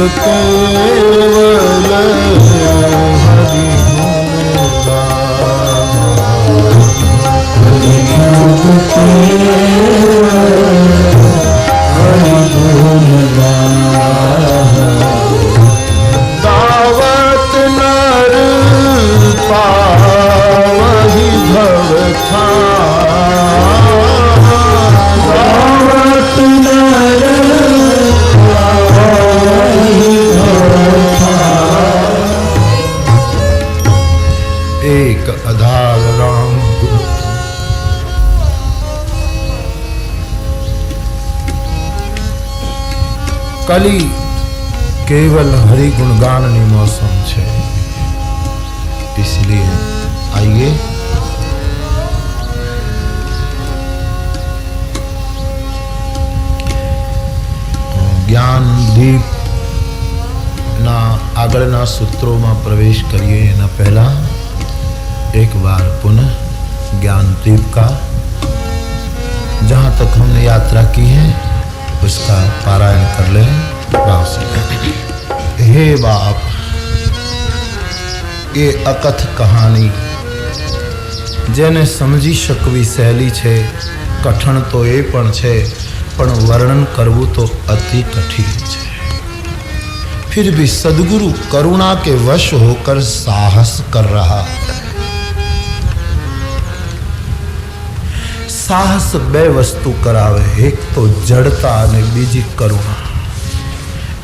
केवल हरि दावत नर पावहि भव दावत नर पावहि भव एक आधार राम कली केवल हरि गुणगान नी मौसम है, इसलिए आइए ज्ञान दीप ना आगळना सूत्रों में प्रवेश करिए। एना पहला एक बार पुनः ज्ञान दीप का जहां तक हमने यात्रा की है उसका पारायण कर ले। हे बाप, ये अकथ कहानी जेने समझी शकवी सहेली छे, कठण तो ये पण छे, पण वर्णन करवू तो अति कठिन छे। फिर भी सद्गुरु करुणा के वश होकर साहस कर रहा है। साहस बे वस्तु करावे, एक तो जड़ता ने बीजी करुणा।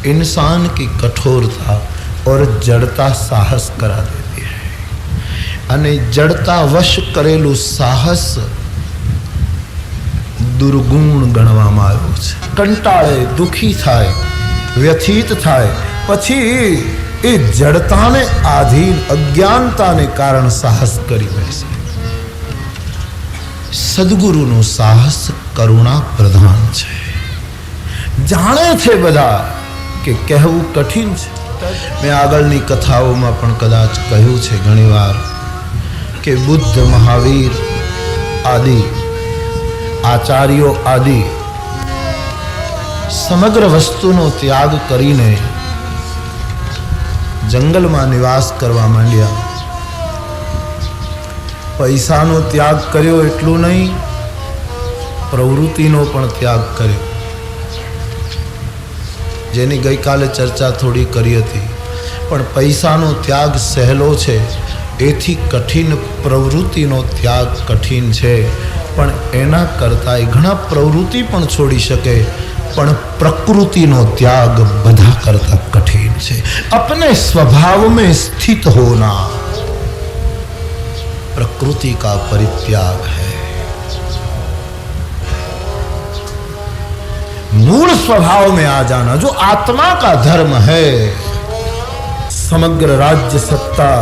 इंसान की कठोरता और जड़ता साहस करा देती है, अने जड़ता वश करेलू साहस दुर्गुण गणवामां आव्युं छे। कंटाळे, दुखी थाय, व्यथित थाय, पछी ए जड़ताने आधीन अज्ञानताने कारण साहस करी बेसे। सद्गुरुનું साहस करुणा प्रधान छे। जाणे छे बधा के कहेवुं कठिन छे। मैं आगळनी कथाओमां पण कदाच कह्युं छे घणीवार के बुद्ध, महावीर आदि आचार्यों आदि समग्र वस्तुनो त्याग करीने जंगलमां निवास करवा मांड्या। पैसानो त्याग कर्यो एटलुं नहीं, प्रवृत्तिनो पण त्याग कर्यो। जेनी गई काले चर्चा थोड़ी करी हती, पण पैसानो त्याग सहेलो छे, एथी कठिन प्रवृत्तिनो त्याग कठिन छे। पण एना करताय घणा प्रवृत्ति पण छोड़ी शके, पण प्रकृतिनो त्याग बधा करता कठिन छे। अपने स्वभाव में स्थित होना प्रकृति का परित्याग है। मूल स्वभाव में आ जाना जो आत्मा का धर्म है। समग्र राज्य सत्ता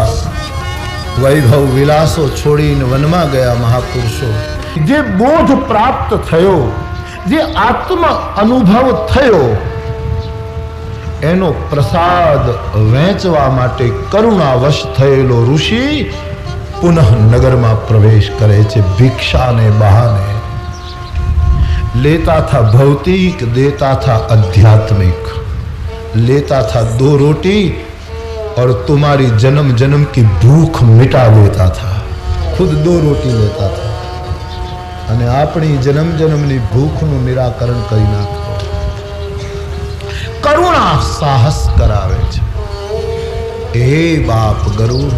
वैभव विलासो छोड़ीने वनमा गया महापुरुषो। जे बोध प्राप्त थयो, जे आत्म अनुभव थयो, एनो प्रसाद वेचवा माटे करुणावश थयेलो ऋषि पुनः नगर में प्रवेश करे छे। भिक्षा ने बहाने लेता था भौतिक, देता था आध्यात्मिक। लेता था 2 रोटी और तुम्हारी जन्म जन्म की भूख मिटा देता था। खुद 2 रोटी लेता था अने अपनी जन्म जन्मनी भूखનું निराकरण કરી નાખો। करुणा साहस करावे छे। हे बाप गरुड़,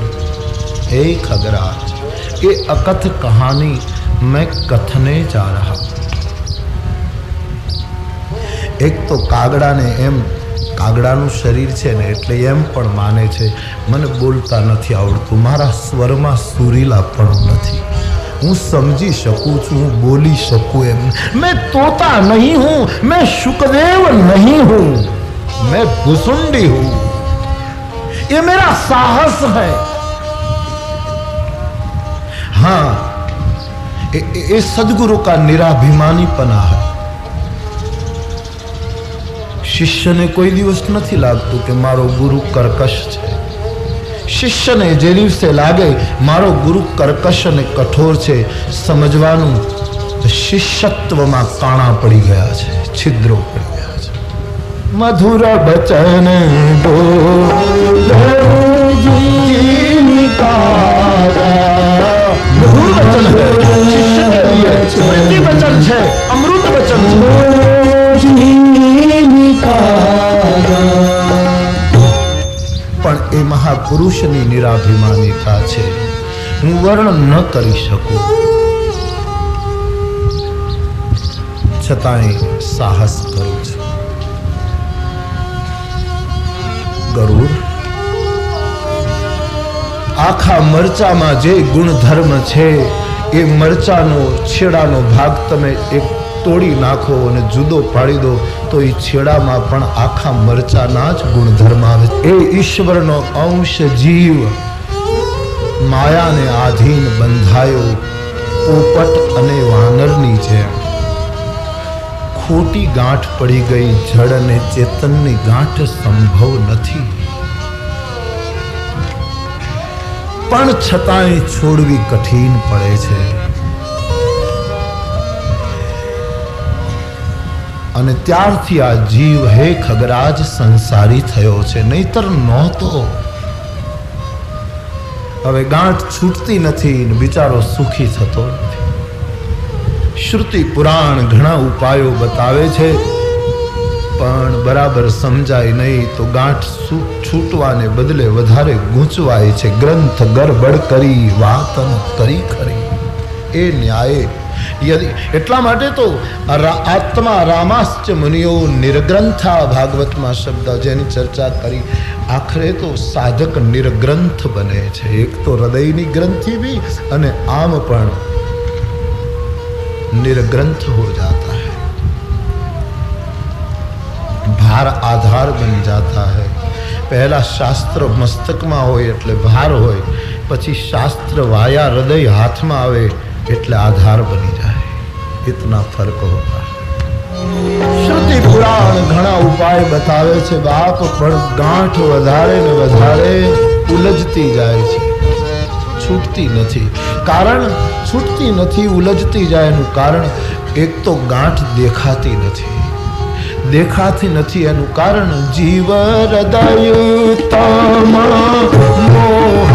हे खगराज, ये अकथ कहानी मैं कथने जा रहा। एक तो कागड़ा ने एम कागड़ाનું शरीर छे ने એટલે એમ પણ માને છે મને બોલતા નથી આવડતું, મારા સ્વરમાં સુરીલાપણ નથી, હું સમજી શકું છું, હું બોલી શકું એમ। मैं तोता नहीं हूं, मैं शुकदेव नहीं हूं, मैं भुसुंडी हूं। ये मेरा साहस है। हाँ, ये सद्गुरु का निराभिमानीपना है। शिष्य ने कोई दिवस नहीं लागतु कि मारो गुरु कर्कश है। शिष्य ने जे दिवसे लागे मारो गुरु कर्कश ने कठोर है, समझवानुं शिष्यत्व में काणा पड़ी गया है, छिद्रो पड़ी गया है। मधुर बचन बोले मधुर वचन है, शिष्य के लिए स्मृति वचन है, अमृत वचन है। पण ए महापुरुषनी निराभिमानिता छे, हूँ वर्णन न करी शकूं, छतांय साहस करूं छुं। गरुड़ आखा मरचामां जे गुणधर्म छे ए मरचानो छेडानो भाग तमे एक तोड़ी नाखो અને જુદો પાડી દો તો એ છેડામાં પણ આખા મરચાના જ ગુણધર્મ આવે। એ ઈશ્વરનો અંશ જીવ માયાને આધીન બંધાયો પોપટ અને વાનરની જેમ। ખોટી ગાંઠ પડી ગઈ, જડ અને ચેતનની ગાંઠ સંભવ નથી, પણ છતાંય છોડવી કઠિન પડે છે। અને ત્યારથી આ જીવ હે ખગરાજ સંસારી થયો છે, નહીતર નહોતો। હવે ગાંઠ છૂટતી નથી ને બિચારો સુખી થતો નથી। શ્રુતિ પુરાણ ઘણા ઉપાયો બતાવે છે, પણ બરાબર સમજાય નહીં તો ગાંઠ છૂટવાને બદલે વધારે ગૂંચવાય છે। ગ્રંથ ગરબડ કરી વાતન કરી ખરી એ ન્યાય यदि એટલા માટે તો આત્મા રામાશ્ચ મુનિઓ નિર્ગ્રંથા ભાગવતમાં શબ્દ જેની ચર્ચા કરી, આખરે તો સાધક નિર્ગ્રંથ બને છે। એક તો હૃદયની ગ્રંથિ भी અને આમ પણ निर्ग्रंथ हो जाता है, भार आधार बन जाता है। पहला शास्त्र मस्तक में होय एटले भार होय, पछी शास्त्र वाया हृदय हाथ में आवे एटले आधार बनी जाए। इतना फर्क होता है। श्रुति पुराण घना उपाय बतावे छे बाप, पण गांठ वधारे ने वधारे उलझती जाए छे, छूटती नहीं। कारण छूटती नहीं, उलझती जाए नु कारण एक तो गांठ देखाती नहीं, देखाती नहीं एनु कारण जीव हृदय तमा मोह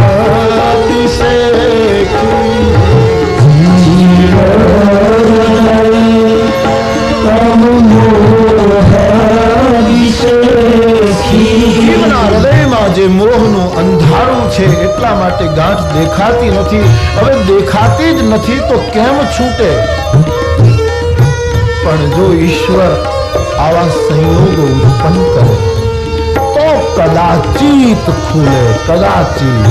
જે મોહનું અંધારું છે એટલા માટે ગાંઠ દેખાતી નથી। હવે દેખાતી જ નથી તો કેમ છૂટે? પણ જો ઈશ્વર આવા સંયોગો ઉત્પન્ન કરે તો કદાચિત ખુલે, કદાચિત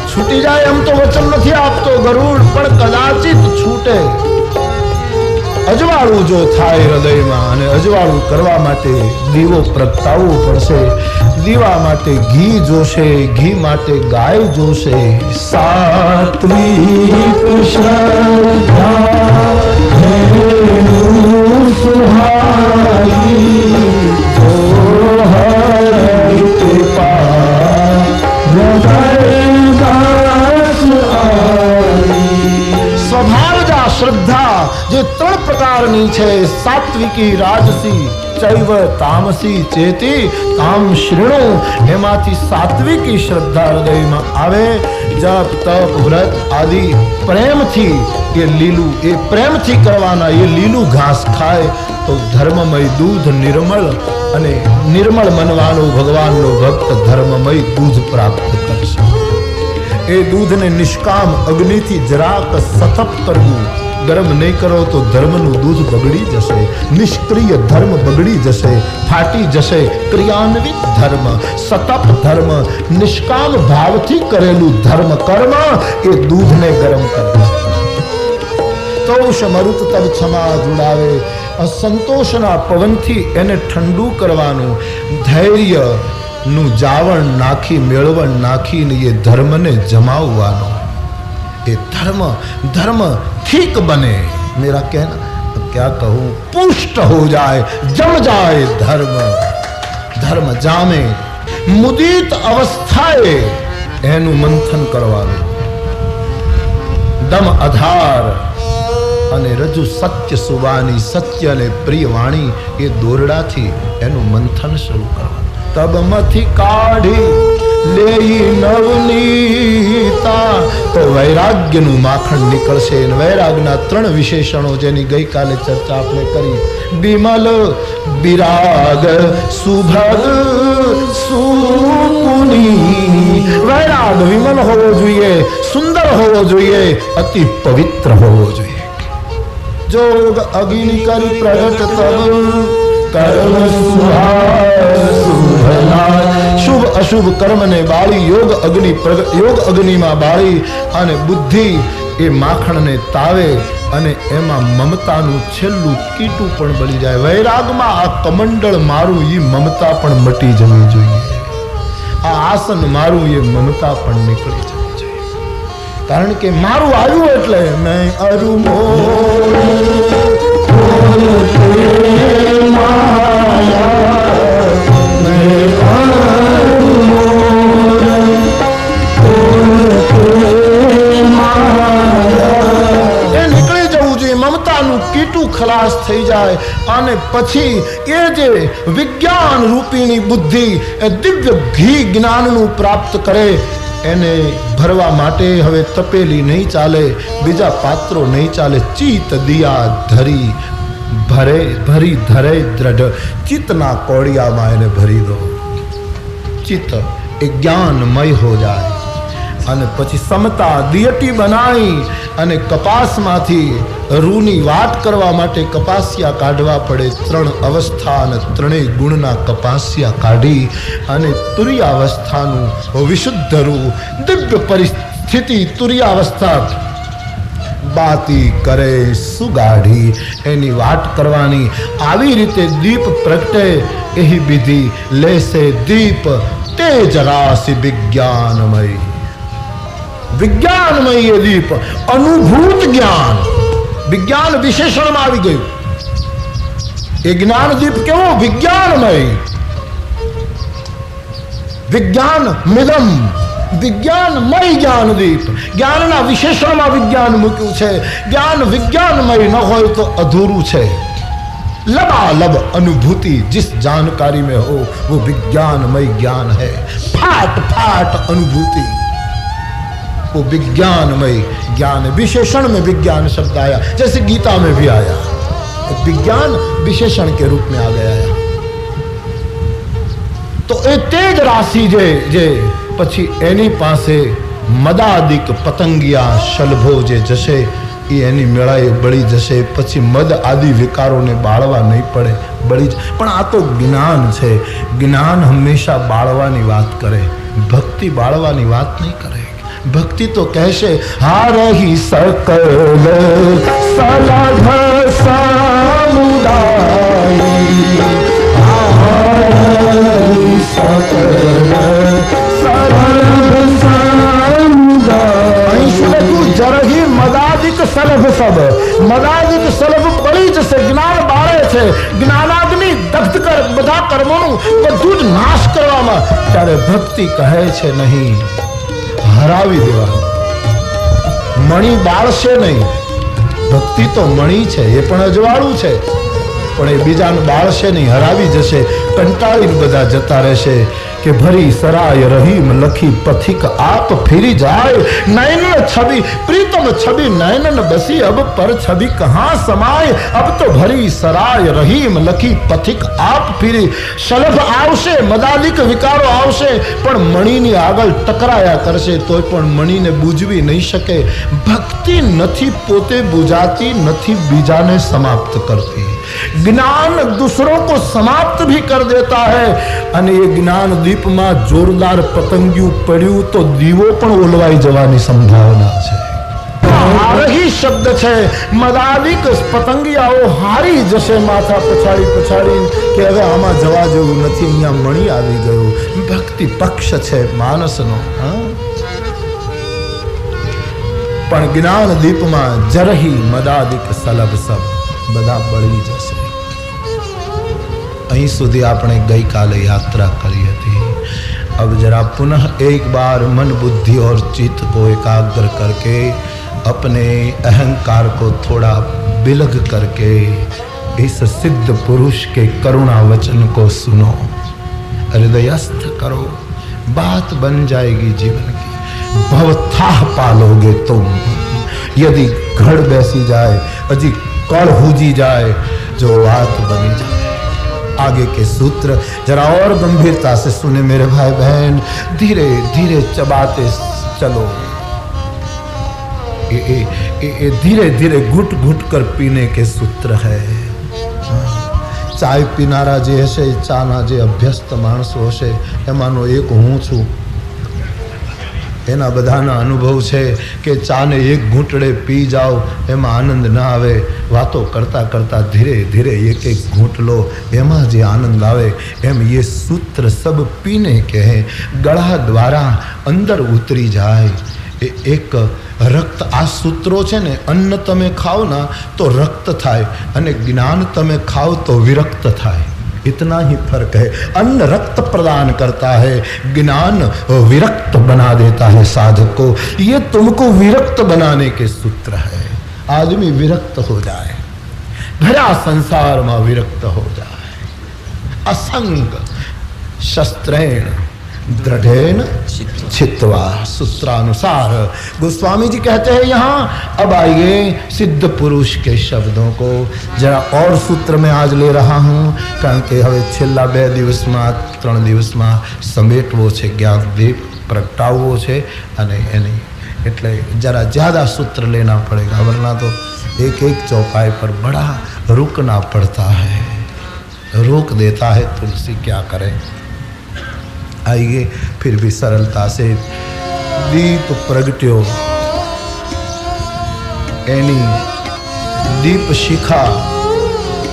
છૂટી જાય। એમ તો વચન નથી આપતો ગરુડ, પણ કદાચિત છૂટે। અજવાળું જો થાય હૃદયમાં અને અજવાળું કરવા માટે દીવો પ્રગટાવવો પડશે। દીવા માટે ઘી જોશે, ઘી માટે ગાય જોશે। સાત્વિક શ્રદ્ધા સુહાઈ જો હરિ કૃપા स्वभावजा श्रद्धा जे त्रण प्रकारनी छे, सात्विकी राजसी चैव तामसी चेती ताम श्रेणु। एमांथी सात्विकी श्रद्धा हृदय में आवे, जप तप व्रत आदि प्रेम थी ये लीलू, ये प्रेम थी करवाना, ये लीलू घास खाए तो धर्ममय दूध निर्मल अने निर्मल मनवानो भगवाननो भक्त धर्ममय दूध प्राप्त करशे। ए दूध ने निष्काम अग्नि थी जराक सतप करवू, गरम नहीं करो तो धर्मनु दूध बगड़ी जशे, निष्क्रिय धर्म बगड़ी जशे, फाटी जशे। क्रियान्वित धर्म, सतप धर्म, निष्काम भाव थी करेलू धर्म कर्म ए दूध ने गरम करे। तो मरुत तब क्षमा जुड़ावे, असंतोषना पवन थी एने ठंडू करवानु, धैर्य नु जावण नाखी मेळवण नाखी ने ये धर्म ने जमाववानो। ये धर्म धर्म ठीक बने, मेरा कहना क्या कहूं, पुष्ट हो जाए, जम जाए धर्म, धर्म जामे। मुदित अवस्थाए एनु मंथन करवानु, दम आधार અને રજુ સત્ય સુવાની, સત્ય અને પ્રિય વાણી, એ દોરડાથી એનું મંથન શરૂ કરવાનું. તબમાંથી કાઢી લેઈ નવનીતા તો વૈરાગ્યનું માખણ નીકળશે. વૈરાગના 3 વિશેષણો જેની ગઈકાલે ચર્ચા આપણે કરી. બિમલ, બિરાગ, સુભગ, સુકુની. વૈરાગ વિમલ હોવો જોઈએ, સુંદર હોવો જોઈએ, અતિ પવિત્ર હોવો જોઈએ. જોગ અગ્નિ કરી પ્રગટ તબ કર્મ શુભ અશુભ કર્મને બાળી યોગ અગ્નિમાં બાળી અને બુદ્ધિ એ માખણને તાવે અને એમાં મમતાનું છેલ્લું કીટું પણ બળી જાય. વૈરાગમાં આ કમંડળ મારું એ મમતા પણ મટી જવી જોઈએ. આ આસન મારું એ મમતા પણ નીકળી જવી જોઈએ. કારણ કે મારું આવ્યું એટલે મેં અરુમો કીટું ખલાસ થઈ જાય અને પછી એ જે વિજ્ઞાન રૂપીની બુદ્ધિ એ દિવ્ય ઘી જ્ઞાનનું પ્રાપ્ત કરે. એને ભરવા માટે હવે તપેલી નહીં ચાલે, બીજા પાત્રો નહીં ચાલે. ચિત્ત દિયા ધરી ભરી ધરે દ્રઢ. ચિત્તના કોડિયામાં એને ભરી દો. ચિત્ત એ જ્ઞાનમય હો જાય અને પછી સમતા દિયટી બનાવી અને કપાસમાંથી રૂની વાટ કરવા માટે કપાસિયા કાઢવા પડે. 3 અવસ્થા અને 3 ગુણના કપાસિયા કાઢી અને તુર્યાવસ્થાનું વિશુદ્ધ રૂ દિવ્ય પરિસ્થિતિ તુર્યાવસ્થા બાતી કરે સુગાઢી એની વાટ કરવાની. આવી રીતે દીપ પ્રગટે એહી વિધિ લેશે દીપ તેજ રાશિ વિજ્ઞાનમય. વિજ્ઞાનમય એ દીપ અનુભૂત જ્ઞાન વિજ્ઞાન વિશેષણમાં આવી ગયું. એ જ્ઞાન દીપ કેવો? વિજ્ઞાનમય. વિજ્ઞાન મિદમ વિજ્ઞાનમય જ્ઞાન દીપ. જ્ઞાનના વિશેષણમાં વિજ્ઞાન મૂક્યું છે. જ્ઞાન વિજ્ઞાનમય ન હોય તો અધૂરું છે. लबालब अनुभूति जिस जानकारी में हो वो विज्ञानमय ज्ञान है. फाट फाट अनुभूति वो विज्ञानमय ज्ञान है. विशेषण में विज्ञान शब्द आया, जैसे गीता में भी आया. विज्ञान विशेषण के रूप में आ गया. तो ए तेज राशि जे પછી એની પાસે મદાદિક પતંગિયા શલભો જે જશે એ એની મેળાએ બળી જશે. પછી મદ આદિ વિકારોને બાળવા નહીં પડે, બળી જ. પણ આ તો જ્ઞાન છે. જ્ઞાન હંમેશા બાળવાની વાત કરે, ભક્તિ બાળવાની વાત નહીં કરે. ભક્તિ તો કહેશે હારહી સકલ સલભ સમુદાય હારહી સકલ જરહી મદાદિક સલભ સબ. મદાદિક સલભ બળી જશે. જ્ઞાન બાળે છે. જ્ઞાનાગ્નિ દગ્ધ કર બધા કર્મોનું બધું જ નાશ કરવામાં. ત્યારે ભક્તિ કહે છે નહીં, હરાવી દેવા. મણી બાળશે નહીં. ભક્તિ તો મણી છે, એ પણ અજવાળું છે, પણ એ બીજાને બાળશે નહીં, હરાવી જશે. કંટાળીને બધા જતા રહેશે કે ભરી સરાય રહીમ લખી પથિક આપ ફીરી જાય. નયન છબી પ્રીતમ છબી નયન બસી અબ પર છબી કહાં સમાય. અબ તો ભરી સરાય રહીમ લખી પથિક આપ ફીરી. શલભ આવશે, મદાદિક વિકારો આવશે, પણ મણીની આગળ ટકરાયા કરશે તોય પણ મણીને બૂજવી નહીં શકે. ભક્તિ નથી પોતે બુજાતી, નથી બીજાને સમાપ્ત કરતી. ज्ञान दूसरों को समाप्त भी कर देता है. અને એ જ્ઞાન દીપમાં જોરદાર પતંગિયું પડ્યું તો દીવો પણ ઓલવાઈ જવાની સંભાવના છે. હારહી શબ્દ છે. મદાદિક પતંગિયાઓ હારી જશે માથા પછાડી પછાડી કે હવે આમાં જવા જેવું નથી, અહીંયા મણી આવી ગયું. ભક્તિ પક્ષ છે માનસનો. પણ જ્ઞાન દીપમાં જરહી મદાદિક સલભ સબ બધા બળી જશે. અહીં સુધી આપણે ગઈકાલે યાત્રા કરી હતી. अब जरा पुनः एक बार मन बुद्धि और चित्त को एकाग्र करके अपने अहंकार को थोड़ा बिलख करके इस सिद्ध पुरुष के करुणा वचन को सुनो, हृदयस्थ करो, बात बन जाएगी जीवन की। भवथाह पालोगे तुम। यदि घड़ बैसी जाए, यदि कड़ हुजी जाए, जो बात बनी जाए। आगे के सूत्र जरा और गंभीरता से सुने मेरे भाई बहन, धीरे धीरे चबाते चलो। ये धीरे धीरे घुट घुट कर पीने के सूत्र है। चाय पीनारा जे हशे, चाना जे अभ्यस्त माणसो हशे, एमानो एक हूँ छूं। एना बधाना अनुभव है कि चाने एक घूंटड़े पी जाओ एमा आनंद ना आवे, वातो करता करता धीरे धीरे एक एक घूंट लो, एमा जे आनंद आवे। एम ये सूत्र सब पीने के हैं, गળા द्वारा अंदर उतरी जाए। एक रक्त आ सूत्रो छे ने, अन्न तमे खाओ ना तो रक्त थाय, अने ज्ञान तमे खाओ तो विरक्त थाय। इतना ही फर्क है। अन्न रक्त प्रदान करता है, ज्ञान विरक्त बना देता है साधक को। ये तुमको विरक्त बनाने के सूत्र है। आदमी विरक्त हो जाए, भरा संसार में विरक्त हो जाए। असंग शस्त्रेण दृढ़ेन छित्वा, सूत्रानुसार गोस्वामी जी कहते हैं यहाँ। अब आइए सिद्ध पुरुष के शब्दों को जरा और सूत्र में आज ले रहा हूँ, कारण के हवे छेल्ला 2 દિવસમાં 3 દિવસમાં સમેટવો છે, જ્ઞાન દીપ પ્રગટાવવો છે, અને એની એટલે जरा ज़्यादा सूत्र लेना पड़ेगा, वरना तो एक एक चौपाई पर बड़ा रुकना पड़ता है। रोक देता है तुलसी, क्या करें। आइए फिर भी सरलता से। दीप प्रगट्यो, एनी दीप शिखा,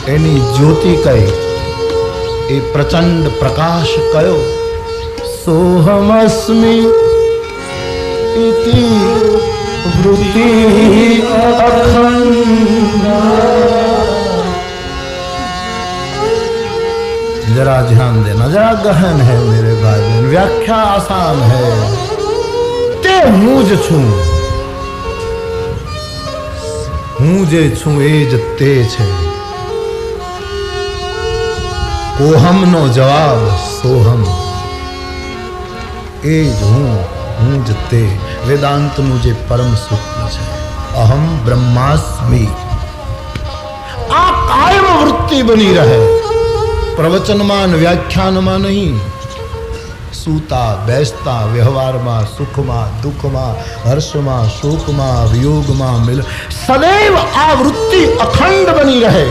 एनी ज्योति कई, ए प्रचंड प्रकाश कयो। सोहमस्मि इति वृत्ति अखंडा। जरा ध्यान देना, जरा गहन है मेरे भाई बहन, व्याख्या आसान है। ते हूँ ज छू, हूँ जे छू एज ते छे। कोहम नो जवाब सोहम, एज हूँ ज ते। वेदांत नु जे परम सूत्र छे, अहम ब्रह्मास्मि। आ कायम वृत्ति बनी रहे, प्रवचन में व्याख्यान में नहीं। सूता बेसता व्यवहार में, सुख में दुख में, हर्ष में शोक में, वियोग में मिल, सदैव आवृत्ति अखंड बनी रहे।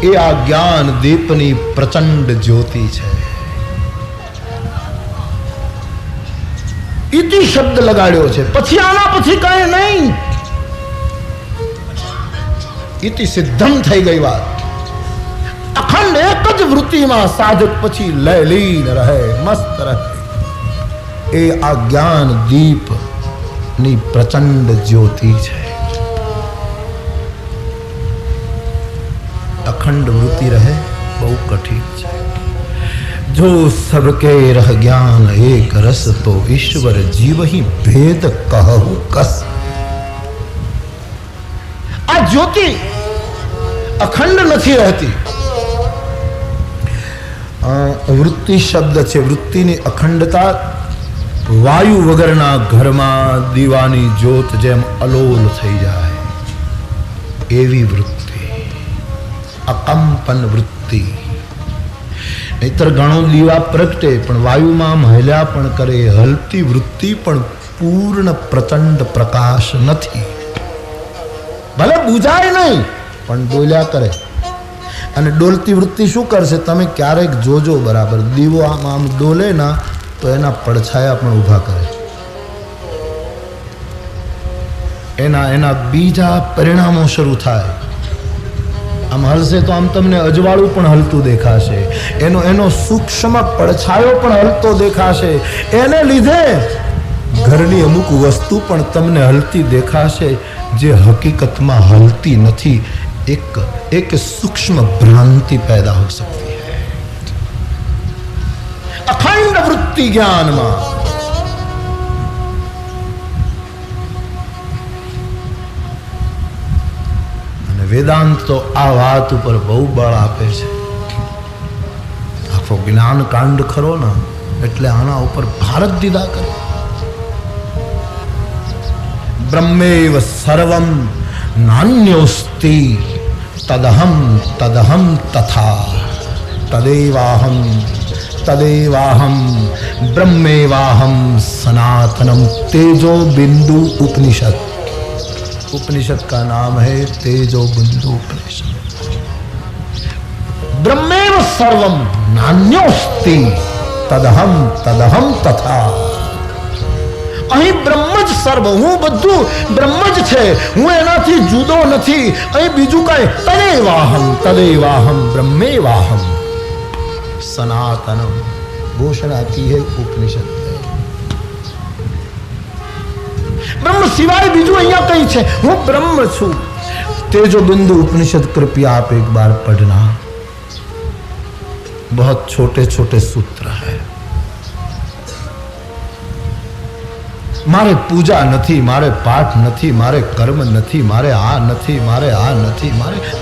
ये आ ज्ञान दीपनी प्रचंड ज्योति है। इति शब्द लगाड्यो छे, पछी आना पछी कई नहीं। इति सिद्धम थई गई बात। अखंड एक ज वृत्ति में साधक पछी लयलीन रहे, मस्त रहे। ए आ ज्ञान दीप नी प्रचंड ज्योति है। अखंड वृत्ति रहे बहु कठिन है। जो सबके रह ज्ञान एक रस, तो ईश्वर जीव ही भेद कहु कस। आ ज्योति अखंड नहीं रहती। वृत्ति शब्द छे, वृत्ति ની અખંડતા। વાયુ વગરના ઘરમાં દીવાની જ્યોત જેમ અલોલ થઈ જાય, એવી વૃત્તિ, અકંપન વૃત્તિ। નહીતર ઘણો દીવા પ્રગટે પણ વાયુમાં મહેલા પણ કરે, હલતી વૃત્તિ પણ પૂર્ણ પ્રચંડ પ્રકાશ નથી। ભલે બુજાય નહીં પણ ડોલ્યા કરે। અને ડોલતી વૃત્તિ શું કરશે, તમે ક્યારેક જોજો બરાબર, દીવો આમ આમ ડોલે ના તો એના પડછાયા પણ ઊભા કરે। એના બીજા પરિણામો શરૂ થાય। આમ હલશે તો આમ તમને અજવાળું પણ હલતું દેખાશે, એનો સૂક્ષ્મ પડછાયો પણ હલતો દેખાશે। એને લીધે ઘરની અમુક વસ્તુ પણ તમને હલતી દેખાશે, જે હકીકતમાં હલતી નથી। एक सूक्ष्म भ्रांति पैदा हो सकती है। अखंड वृत्ति ज्ञान में વેદાંત તો આ વાત ઉપર બહુ બળ આપે છે. આખો જ્ઞાન કાંડ ખરો ને એટલે આના ઉપર ભારત દીધા કરે. બ્રહ્મેવ સર્વમ નાન્યોસ્તિ તદહમ તદહમ તથા તદેવાહમ તદેવાહમ બ્રહ્મેવાહમ સનાતનમ. तेजो बिंदु उपनिषद. उपनिषद का नाम है तेजो बिंदु उपनिषद. ब्रह्मेव सर्वम नान्योस्ति तदहम तदहम तथा. અહીં બ્રહ્મ જ સર્વ, હું બધું બ્રહ્મ જ છે, હું એનાથી જુદો નથી. અહીં બીજું કઈ તદેવાહમ બ્રહ્મેવાહમ સનાતનમ. घोषणा की है उपनिषद. ब्रह्म सिवाय बीजू अहिया कई है, હું ब्रह्म છું. तेजो बिंदु उपनिषद कृपया आप एक बार पढ़ना. बहुत छोटे छोटे सूत्र है. मारे पूजा નથી, मारे पाठ નથી, मारे कर्म નથી, मारे आ નથી, मारे आ નથી,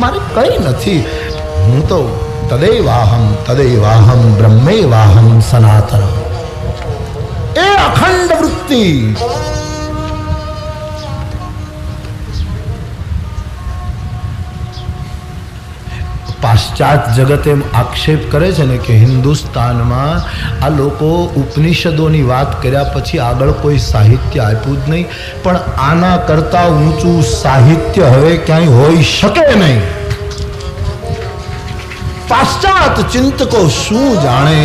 मारे कई નથી. હું તો तदेवाहम ब्रह्मेवाहम सनातन. ए अखंड वृत्ति. પાશ્ચાત જગત એમ આક્ષેપ કરે છે ને કે હિન્દુસ્તાનમાં આ લોકો ઉપનિષદોની વાત કર્યા પછી આગળ કોઈ સાહિત્ય આપ્યું જ નહીં. પણ આના કરતા ઊંચું સાહિત્ય હવે ક્યાંય હોઈ શકે નહીં. પાશ્ચાત ચિંતકો શું જાણે,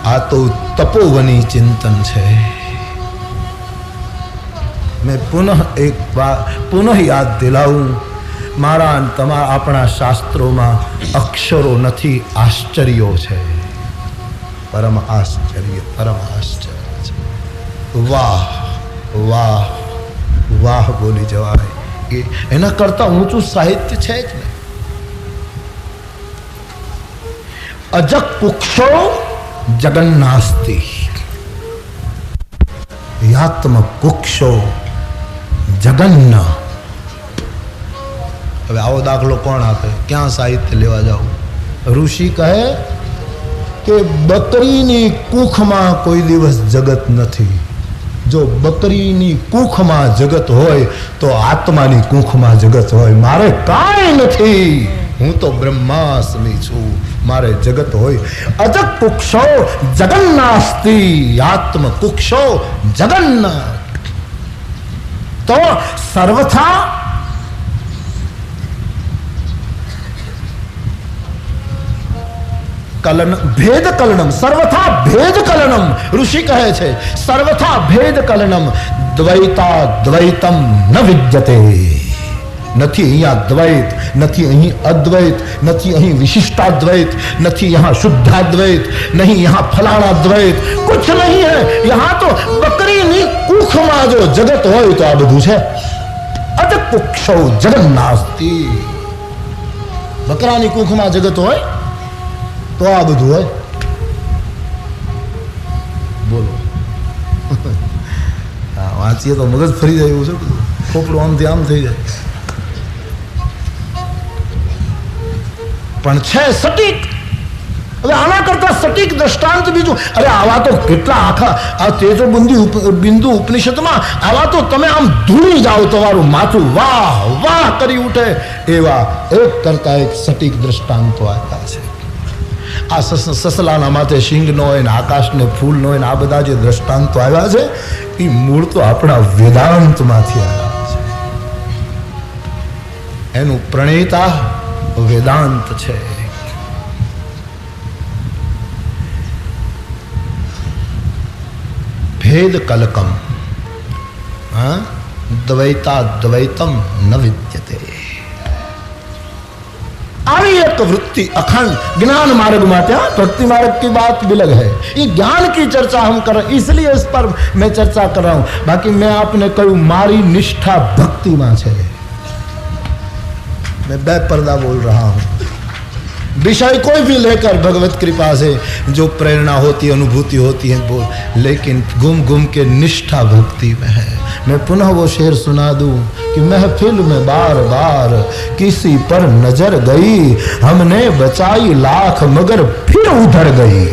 આ તો તપોવની ચિંતન છે. मैं पुनः याद दिलाऊं, मारा तमारा अपना शास्त्रों में अक्षरों नहीं, आश्चर्यों है. परम आश्चर्य, परम आश्चर्य. वाह वाह वाह बोली जवाय. एना करता ऊंचू साहित्य है ज नहीं. अजक कुक्षो जगन्नास्ति. यात्म कुक्षो जगन्न. હવે આવો દાખલો કોણ આપે? ક્યાં સાહિત્ય લેવા જાવ? ઋષિ કહે કે બકરીની કૂખમાં કોઈ દિવસ જગત નથી. જો બકરીની કૂખમાં જગત હોય તો આત્માની કૂખમાં જગત હોય. મારે કાંઈ નથી, હું તો બ્રહ્માસ્મિ છું, મારે જગત હોય. અજક કુક્ષો જગન્નાસ્તિ. આત્મ કુક્ષો જગન્ન. तो सर्वथा कलन भेद कलनम. सर्वथा भेद कलनम. ऋषि कहे छे सर्वथा भेद कलनम. द्वैता द्वैतम न विद्यते. નથી અહીંયા દ્વૈત, નથી અહીં અદ્વૈત, નથી અહીં વિશિષ્ટાદ્વૈત, નથી यहाँ शुद्धाद्वैत, नहीं यहाँ फलाना द्वैत, कुछ नहीं है. यहाँ तो बकरीनी कूखમાં जो जगत હોય તો આ બધું છે. અજ કુક્ષો જગન્નાસ્તિ. બકરાની કૂખમાં જગત હોય તો આ બધું હોય. બોલો વાંચીએ તો મગજ ફરી જાય એવું છે. બધું ખોપડું આમથી આમ થઈ જાય. પણ છે સટીક. હવે આના કરતા સટીક દ્રષ્ટાંત બીજું? અરે આવા તો કેટલા આખા આ તેજો બિંદુ ઉપનિષદમાં આવા તો તમે આમ ધૂળી જાઓ, તમારું માથું વાહ વાહ કરી ઉઠે એવા એક કરતા એક સટીક દ્રષ્ટાંતો આપ્યા છે. આ સસલાના માથે શિંગ નો હોય ને આકાશને ફૂલ નો હોય ને આ બધા જે દ્રષ્ટાંતો આવ્યા છે એ મૂળ તો આપણા વેદાંતમાંથી આવ્યા છે. એનું પ્રણેતા वेदांत छे. भेद कलकम. द्वैता द्वैतम न विद्यते. આવી એક वृत्ति अखंड ज्ञान मार्ग में. क्या भक्ति मार्ग की बात भी अलग है, ये ज्ञान की चर्चा हम कर रहे, इसलिए इस पर मैं चर्चा कर रहा हूं. बाकी मैं आपने कहूं मारी निष्ठा भक्ति में है. मैं बेपर्दा बोल रहा हूं. विषय कोई भी लेकर भगवत कृपा से जो प्रेरणा होती है, अनुभूति होती है वो, लेकिन गुम के निष्ठा भक्ति में है। मैं पुनः वो शेर सुना दूं कि महफिल में बार बार किसी पर नजर गई, हमने बचाई लाख मगर फिर उधर गई,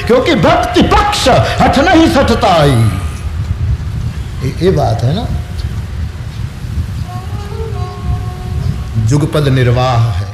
क्योंकि भक्ति पक्ष हठ नहीं सठताई। ये बात है ना, जुगपद निर्वाह है।